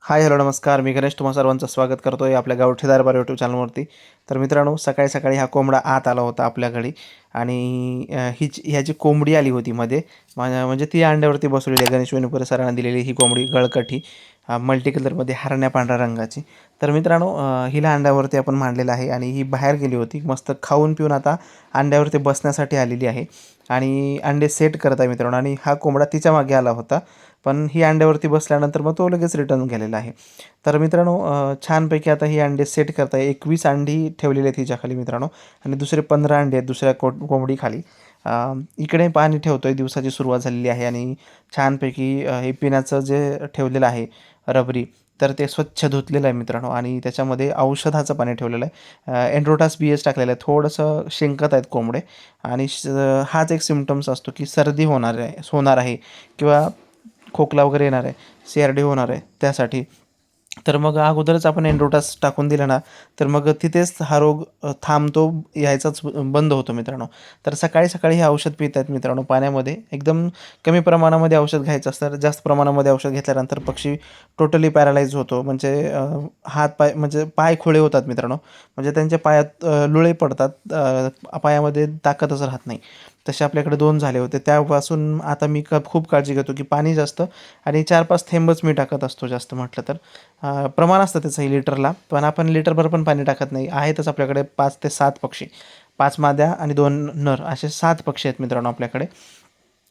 Hi hello नमस्कार. मी गणेश तुम्हा सर्वांचं स्वागत करतो आहे आपल्या गावठी दरबार यूट्यूब चॅनलवरती. तर मित्रांनो, सकाळी सकाळी हा कोंबडा आत आला होता आपल्या घरी आणि ह्याची कोंबडी आली होती मध्ये. म्हणजे ती अंड्यावरती बसवलेली आहे. गणेश वेणुपुरे सरांना दिलेली ही कोंबडी गळकटी, मल्टी कलरमध्ये हरण्या पांढऱ्या रंगाची. तर मित्रांनो, हिला अंड्यावरती आपण मांडलेलं आहे आणि ही बाहेर गेली होती. मस्त खाऊन पिऊन आता अंड्यावरती बसण्यासाठी आलेली आहे आणि अंडे सेट करत आहे मित्रांनो. आणि हा कोंबडा तिच्या मागे आला होता, पण ही अंड्यावरती बसल्यानंतर मग तो लगेच रिटर्न गेलेला आहे. तर मित्रांनो, छानपैकी आता ही अंडे सेट करता आहे. 21 अंडी ठेवलेली आहेत हिच्याखाली मित्रांनो आणि दुसरे 15 अंडे आहेत दुसऱ्या कोंबडीखाली. इकडे पाणी ठेवतो आहे. दिवसाची सुरुवात झालेली आहे आणि छानपैकी हे पिण्याचं जे ठेवलेलं आहे रबरी, तर ते स्वच्छ धुतलेलं आहे मित्रांनो. आणि त्याच्यामध्ये औषधाचं पाणी ठेवलेलं आहे. एन्ड्रोटास BS टाकलेलं आहे. थोडंसं शिंकत आहेत कोंबडे आणि हाच एक सिम्पटम्स असतो की सर्दी होणार आहे किंवा खोकला वगैरे येणार आहे, CRD होणार आहे त्यासाठी. तर मग अगोदरच आपण एन्ड्रोटास टाकून दिलं ना, तर मग तिथेच हा रोग थांबतो, यायचाच बंद होतो मित्रांनो. तर सकाळी सकाळी हे औषध पित आहेत मित्रांनो पाण्यामध्ये. एकदम कमी प्रमाणामध्ये औषध घ्यायचं असतं. जास्त प्रमाणामध्ये औषध घेतल्यानंतर पक्षी टोटली पॅरालाइज होतो. म्हणजे हात पाय म्हणजे पाय खुळे होतात मित्रांनो. म्हणजे त्यांच्या पायात लुळे पडतात, पायामध्ये ताकदच राहत नाही. तसे आपल्याकडे 2 झाले होते. त्यापासून आता मी खूप काळजी घेतो की पाणी जास्त आणि 4-5 थेंबच मी टाकत असतो जास्त म्हटलं तर. प्रमाण असतं त्याचंही लिटरला, पण आपण लिटरभर पण पाणी टाकत नाही. आहेतच आपल्याकडे 5 ते 7 पक्षी. 5 माद्या आणि 2 नर, असे 7 पक्षी आहेत मित्रांनो आपल्याकडे.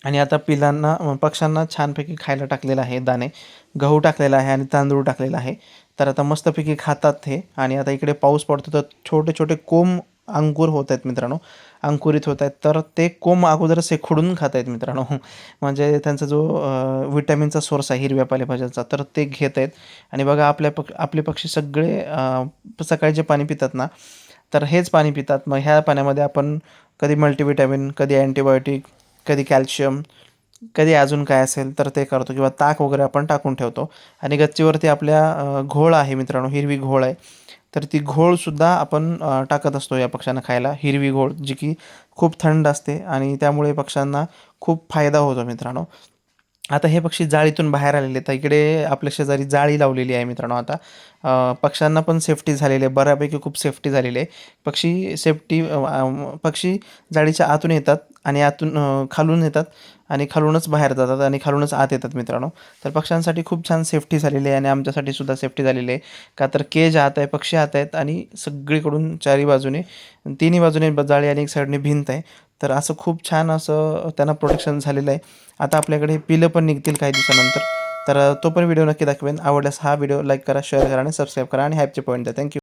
आणि आता पक्ष्यांना छानपैकी खायला टाकलेलं आहे दाणे. गहू टाकलेला आहे आणि तांदूळ टाकलेला आहे. तर आता मस्तपैकी खातात हे. आणि आता इकडे पाऊस पडतो तर छोटे छोटे कोंब अंकुर होत आहेत मित्रांनो, अंकुरित होत आहेत. तर ते कोंब अगोदर शेखडून खात आहेत मित्रांनो. म्हणजे त्यांचा जो विटॅमिनचा सोर्स आहे हिरव्या पालेभाज्यांचा, तर ते घेत आहेत. आणि बघा आपले पक्षी सगळे सकाळी जे पाणी पितात ना, तर हेच पाणी पितात. मग ह्या पाण्यामध्ये आपण कधी मल्टीव्हिटॅमिन, कधी अँटीबायोटिक, कधी कॅल्शियम, कधी अजून काय असेल तर ते करतो किंवा ताक वगैरे आपण टाकून ठेवतो. आणि गच्चीवरती आपल्या घोळ आहे मित्रांनो, हिरवी घोळ आहे. तर ती घोळसुद्धा आपण टाकत असतो या पक्ष्यांना खायला. हिरवी घोळ जी की खूप थंड असते आणि त्यामुळे पक्ष्यांना खूप फायदा होतो मित्रांनो. आता हे पक्षी जाळीतून बाहेर आलेले आहेत. तर इकडे आपल्या शेजारी जाळी लावलेली आहे मित्रांनो आता. पक्ष्यांना पण सेफ्टी झालेली आहे. बऱ्यापैकी खूप सेफ्टी झालेली आहे. पक्षी जाळीच्या आतून येतात आणि खालून येतात आणि खालूनच बाहेर जातात आणि खालूनच आत येतात मित्रांनो. तर पक्ष्यांसाठी खूप छान सेफ्टी झालेली आहे आणि आमच्यासाठी सुद्धा सेफ्टी झालेली आहे. का तर केज आत आहे, पक्षी आत आहेत आणि सगळीकडून चारी बाजूने, तिन्ही बाजूने जाळी आणि एक साईडने भिंत आहे. तर असं खूप छान असं त्यांना प्रोटेक्शन झालेलं आहे. आता आपल्याकडे पिलं पण निघतील काही दिवसानंतर. तर तो पण व्हिडिओ नक्की दाखवेन. आवडल्यास हा व्हिडिओ लाईक करा, शेअर करा आणि सबस्क्राईब करा आणि हाईपचे पॉईंट द्या. थँक्यू.